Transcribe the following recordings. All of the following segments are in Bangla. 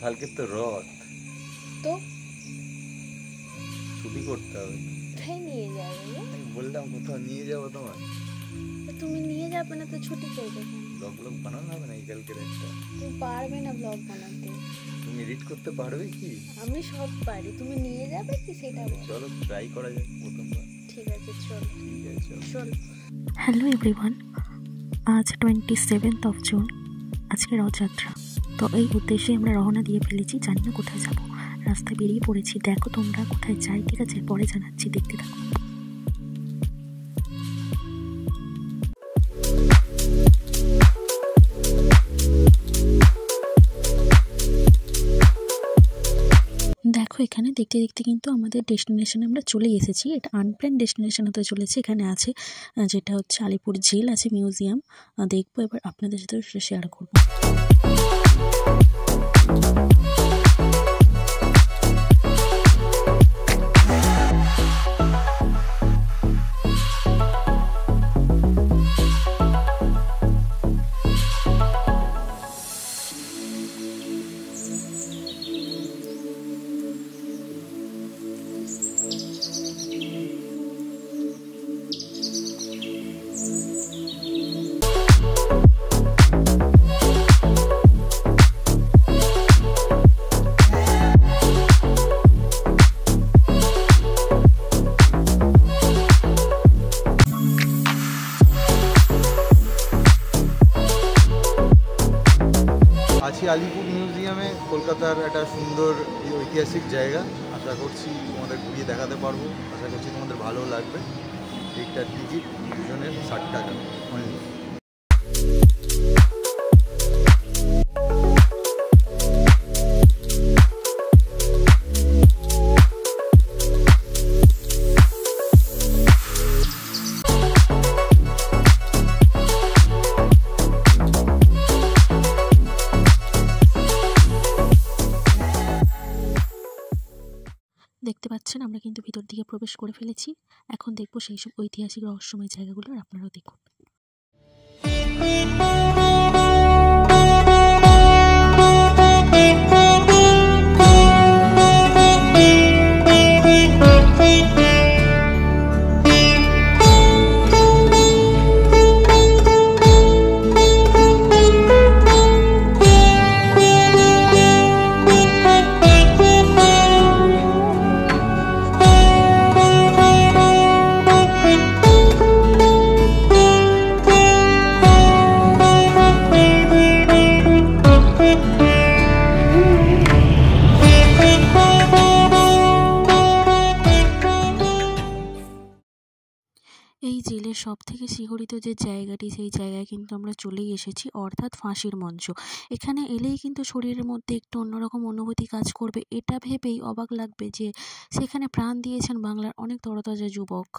কালকে তো রথ, তো ছুটি করতে হবে। কোথায় নিয়ে যাবে? আমি বললাম কোথাও নিয়ে যাবো তোমার। তুমি নিয়ে যাবে না তো ছুটি করবে কেন? ব্লগ বানানো হবে না এই কালকের একটা। তুমি পারবে না ব্লগ বানাতে। তুমি এডিট করতে পারবে কি? আমি সব পারি, তুমি নিয়ে যাবে কি সেটা বলো। চলো ট্রাই করা যাক প্রথমবার। ঠিক আছে চলো। ঠিক আছে চলো। হ্যালো এভরিওয়ান, আজ 27th of জুন, আজকে রথযাত্রা। তো এই উদ্দেশ্যে আমরা রওনা দিয়ে ফেলেছি, জানি না কোথায় যাব। রাস্তায় বেরিয়ে পড়েছি, দেখো তোমরা কোথায় যাই, ঠিক আছে? পরে জানাচ্ছি, দেখতে থাকো। দেখো এখানে দেখতে দেখতে কিন্তু আমাদের ডেস্টিনেশনে আমরা চলে এসেছি। এটা আনপ্ল্যান ডেস্টিনেশন হতে চলেছে। এখানে আছে যেটা হচ্ছে আলিপুর জেল, আছে মিউজিয়াম, দেখবো। এবার আপনাদের সাথে সেটা শেয়ার করবো। আছি আলিপুর মিউজিয়ামে, কলকাতার একটা সুন্দর ঐতিহাসিক জায়গা। আশা করছি তোমাদের ঘুরিয়ে দেখাতে পারবো, আশা করছি তোমাদের ভালো লাগবে। এইটার টিকিট দুজনের 60 টাকা অনলি। দেখতে পাচ্ছেন আমরা কিন্তু ভিতর দিকে প্রবেশ করে ফেলেছি। এখন দেখবো সেই সব ঐতিহাসিক রহস্যময় জায়গাগুলো, আর আপনারাও দেখুন। এই জেলের সব থেকে শিহরিত যে জায়গাটি, সেই জায়গায় কিন্তু আমরা চলেই এসেছি, অর্থাৎ ফাঁসির মঞ্চ। এখানে এলেই কিন্তু শরীরের মধ্যে একটু অন্যরকম অনুভূতি কাজ করবে। এটা ভেবেই অবাক লাগবে যে সেখানে প্রাণ দিয়েছেন বাংলার অনেক তরতাজা যুবক।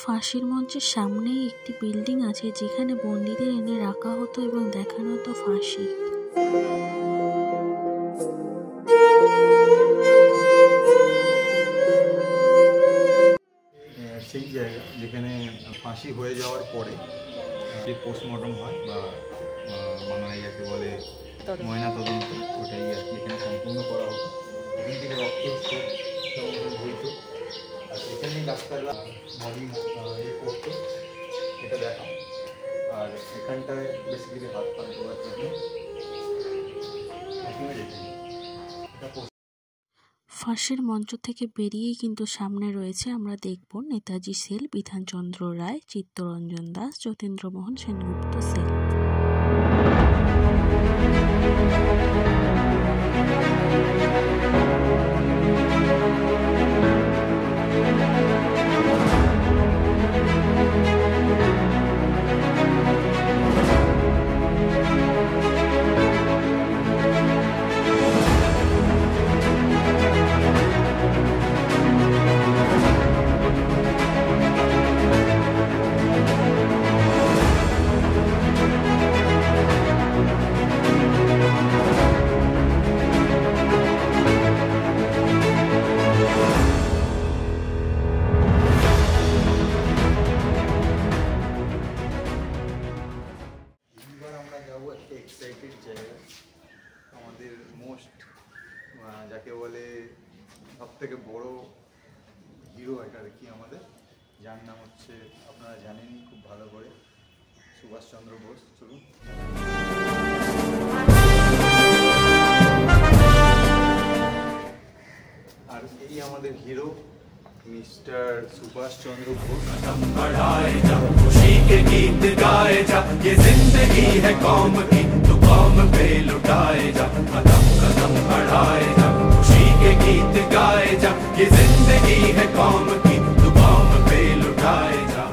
ফাঁসির মঞ্চের সামনেই একটি বিল্ডিং আছে, যেখানে বন্দীদের এনে রাখা হতো এবং দেখানো হতো ফাঁসি। সেই জায়গা যেখানে ফাঁসি হয়ে যাওয়ার পরে যে পোস্টমর্টম হয় বা বাংলায় যাকে বলে ময়না তদন্ত, ওটাই আর কি এখানে সম্পূর্ণ করা হতো। এখান থেকে রক্ত হইতো, আর এখানেই ডাক্তাররা বডি করতো, এটা দেখা। আর এখানটায় বেসিক্যালি হাত পা ধোয়ার জন্য ফাঁসির মঞ্চ থেকে বেরিয়েই কিন্তু সামনে রয়েছে, আমরা দেখব নেতাজি সেল, বিধানচন্দ্র রায়, চিত্তরঞ্জন দাস, যতীন্দ্রমোহন সেনগুপ্ত সেল। যার নাম হচ্ছে আপনারা জানেনই খুব ভালো করে, সুভাষচন্দ্র বোস। চলুন। আর এই আমাদের হিরো मिस्टर सुभाष चंद्र बोस। बढ़ाए जा खुशी के गीत गाए जा, ये जिंदगी है कौम की, तू कौम पे लुटाए जा। कदम कदम बढ़ाए जा खुशी के गीत गाए जा, ये जिंदगी है कौम की, तू कौम पे लुटाए जा।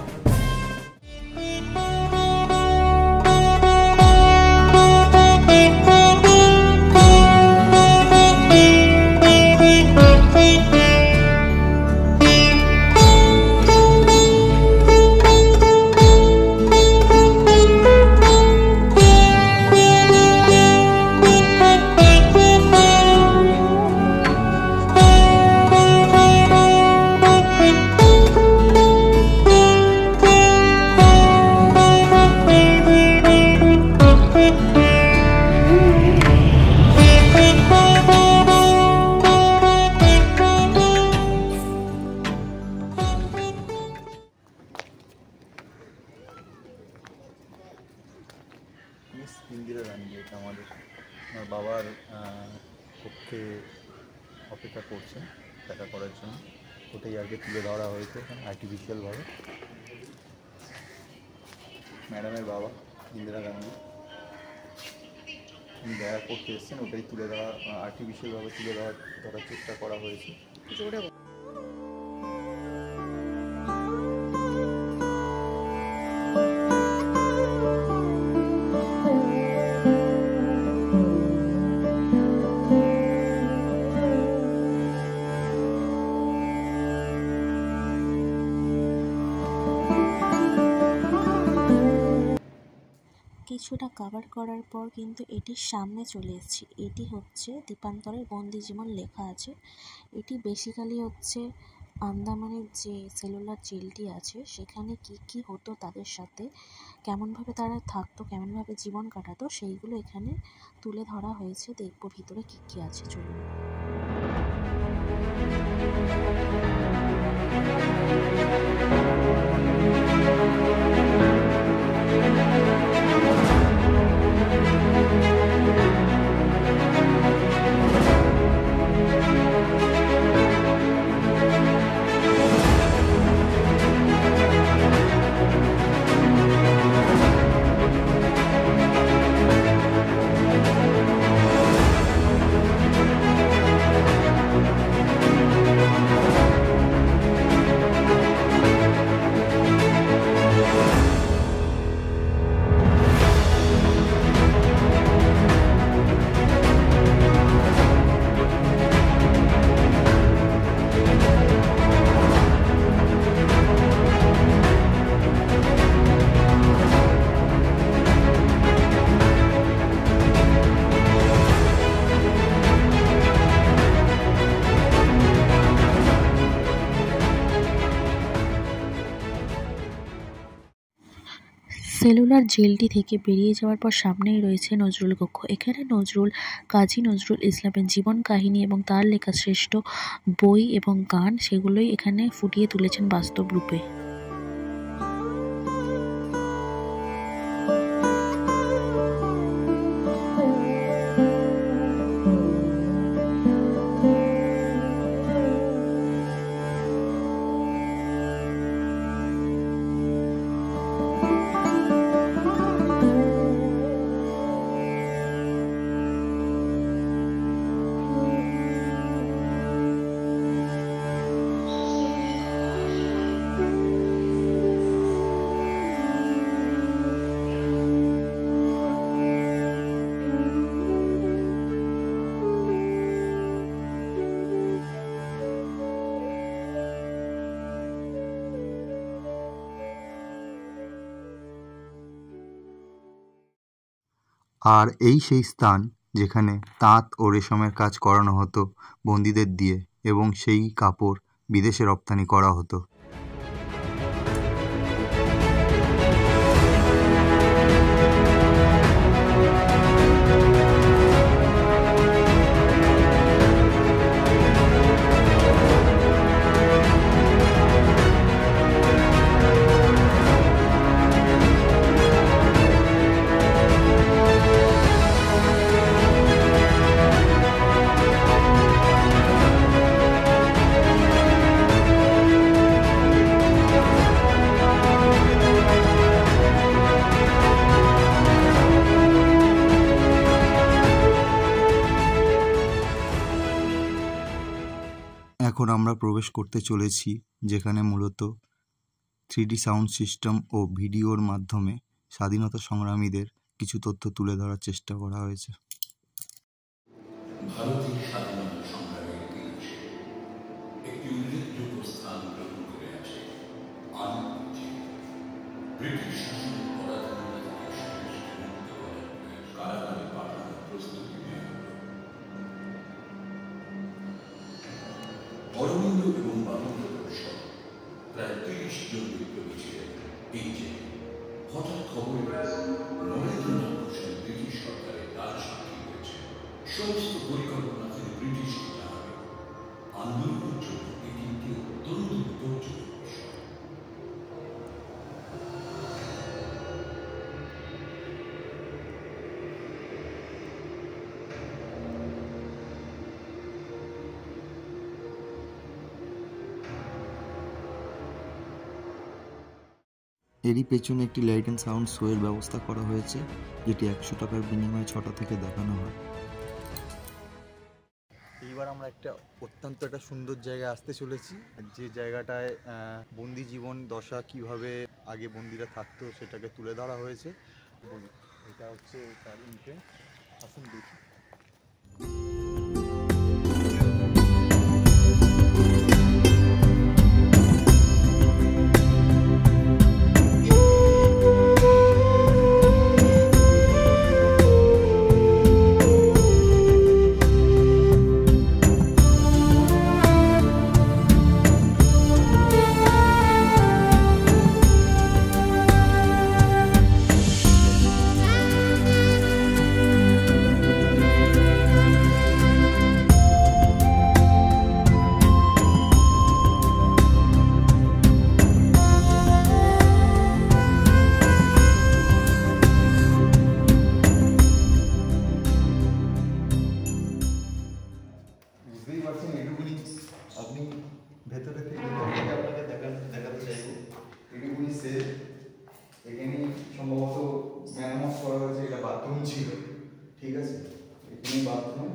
মিস ইন্দিরা গান্ধী, এটা আমার বাবার পক্ষে অপেক্ষা করছে দেখা করার জন্য, ওটাই আগে তুলে ধরা হয়েছে এখানে আর্টিফিশিয়ালভাবে। ম্যাডামের বাবা ইন্দিরা গান্ধী উনি দেখা করতে এসছেন, ওটাই তুলে দেওয়া আর্টিফিশিয়ালভাবে তুলে ধরার চেষ্টা করা হয়েছে। কিছুটা কভার করার পর কিন্তু এটির সামনে চলে এসেছি। এটি হচ্ছে দীপান্তরের বন্দি জীবন লেখা আছে। এটি বেসিক্যালি হচ্ছে আন্দামানের যে সেলুলার জেলটি আছে সেখানে কি কি হতো তাদের সাথে, কেমনভাবে তারা থাকতো, কেমনভাবে জীবন কাটাতো, সেইগুলো এখানে তুলে ধরা হয়েছে। দেখবো ভিতরে কি কি আছে, চলুন। সেলুলার জেলটি থেকে বেরিয়ে যাওয়ার পর সামনেই রয়েছে নজরুল কক্ষ। এখানে নজরুল, কাজী নজরুল ইসলামের জীবন কাহিনী এবং তার লেখা শ্রেষ্ঠ বই এবং গান, সেগুলোই এখানে ফুটিয়ে তুলেছেন বাস্তব রূপে। আর এই সেই স্থান যেখানে তাঁত ও রেশমের কাজ করানো হতো বন্দীদের দিয়ে, এবং সেই কাপড় বিদেশে রপ্তানি করা হতো। আমরা প্রবেশ করতে চলেছি, যেখানে মূলত 3D সাউন্ড সিস্টেম ও ভিডিওর মাধ্যমে স্বাধীনতা সংগ্রামীদের কিছু তথ্য তুলে ধরার চেষ্টা করা হয়েছে। ভারতের স্বাধীনতা সংগ্রামের ইতিহাসে একটি উল্লেখযোগ্য স্থান গ্রহণ করে আছে আনন্দজি। ব্রিটিশ শাসনের পরাধীনতা থেকে স্বদেশকে মুক্ত করার কারাগারে পাঠানোর প্রস্তুতি নেওয়া হল। অরবিন্দ এবং বামনদেব সহ প্রায় 30 জন বিপ্লবী ছিলেন এই জেলে। হঠাৎ খবর নরেন্দ্রনাথ ঘোষের ব্রিটিশ সরকারের লাল সাক্ষী হয়েছে। সমস্ত পরিকল্পনা ছিল ব্রিটিশকে জানাবে। আন্দোলনের জন্য এটি একটি অত্যন্ত বিপজ্জনক বিষয়। এরই পেছনে একটি লাইট অ্যান্ড সাউন্ড শোয়ের ব্যবস্থা করা হয়েছে, যেটি 100 টাকার বিনিময়ে 6টা থেকে দেখানো হয়। এইবার আমরা একটা অত্যন্ত একটা সুন্দর জায়গায় আসতে চলেছি, যে জায়গাটায় বন্দি জীবন দশা কিভাবে আগে বন্দিরা থাকতো সেটাকে তুলে ধরা হয়েছে। এটা হচ্ছে তার এন্ট্রেন্স। আসুন দেখি। বুঝতেই পারছেন, এটুকুনি আপনি ভেতরে থেকে আপনাকে দেখাতে চাইব। এটুকুনি সেল, এখানে সম্ভবত মেরামত করা হয়েছে। এটা বাথরুম ছিল, ঠিক আছে, এখানে বাথরুম।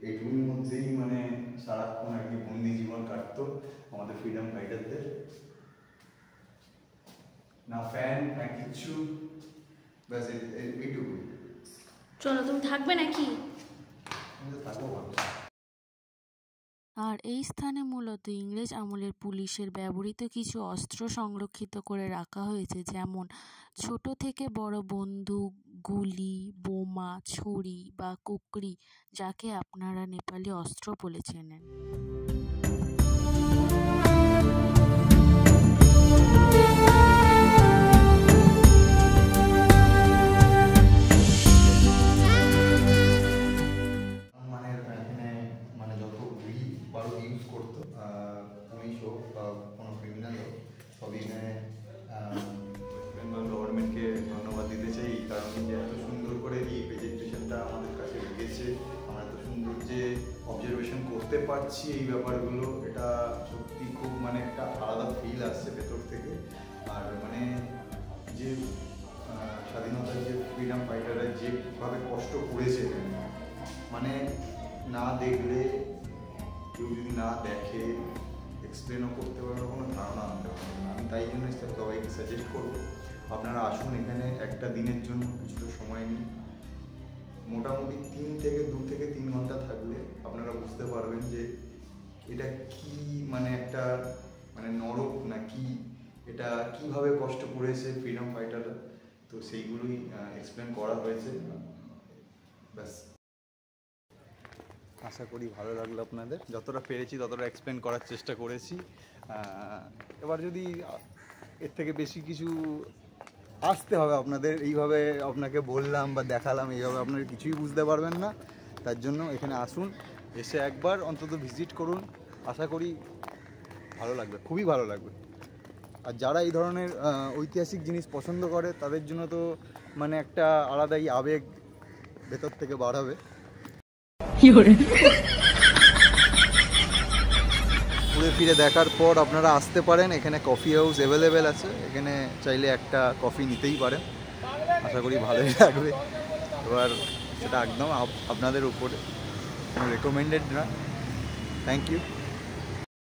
এটুকুনির মধ্যেই মানে সারাক্ষণ আর কি বন্দি জীবন কাটতো আমাদের ফ্রিডম ফাইটারদের। না ফ্যান না কিচ্ছু, ব্যাস এইটুকুনি। চলো, তুমি থাকবে নাকি? থাকবো ভালো। আর এই স্থানে মূলত ইংরেজ আমলের পুলিশের ব্যবহৃত কিছু অস্ত্র সংরক্ষিত করে রাখা হয়েছে, যেমন ছোট থেকে বড় বন্দুক, গুলি, বোমা, ছুরি বা কুকরি, যাকে আপনারা নেপালি অস্ত্র বলে চেনেন। গভর্নমেন্টকে ধন্যবাদ দিতে চাই, কারণ যে এত সুন্দর করে এই প্রেজেন্টেশনটা আমাদের কাছে রেখেছে, আমরা এত সুন্দর যে অবজারভেশন করতে পারছি এই ব্যাপারগুলো, এটা সত্যি খুব মানে একটা আলাদা ফিল আসছে ভেতর থেকে। আর মানে যে স্বাধীনতার যে ফ্রিডম ফাইটাররা যেভাবে কষ্ট করেছে, মানে না দেখলে, কেউ যদি না দেখে, এক্সপ্লেনও করতে পারবে, কোনো ধারণা আনতে পারবে না। আমি তাই জন্য সবাইকে সাজেস্ট করবো, আপনারা আসুন এখানে একটা দিনের জন্য কিছুটা সময় নিন। মোটামুটি 2 থেকে 3 ঘন্টা থাকলে আপনারা বুঝতে পারবেন যে এটা কি মানে একটা মানে নরক না কি, এটা কিভাবে কষ্ট করেছে ফ্রিডম ফাইটাররা, তো সেইগুলোই এক্সপ্লেন করা হয়েছে। ব্যাস, আশা করি ভালো লাগলো আপনাদের। যতটা পেরেছি ততটা এক্সপ্লেন করার চেষ্টা করেছি। এবার যদি এর থেকে বেশি কিছু আসতে হবে আপনাদের, এইভাবে আপনাকে বললাম বা দেখালাম, এইভাবে আপনারা কিছুই বুঝতে পারবেন না। তার জন্য এখানে আসুন, এসে একবার অন্তত ভিজিট করুন, আশা করি ভালো লাগবে, খুবই ভালো লাগবে। আর যারা এই ধরনের ঐতিহাসিক জিনিস পছন্দ করে তাদের জন্য তো মানে একটা আলাদাই আবেগ ভেতর থেকে বার হবে। ঘুরে ফিরে দেখার পর আপনারা আসতে পারেন, এখানে কফি হাউস অ্যাভেলেবেল আছে, এখানে চাইলে একটা কফি নিতেই পারেন, আশা করি ভালোই লাগবে। এবার সেটা একদম আপনাদের উপরে, রেকমেন্ডেড না। Thank you.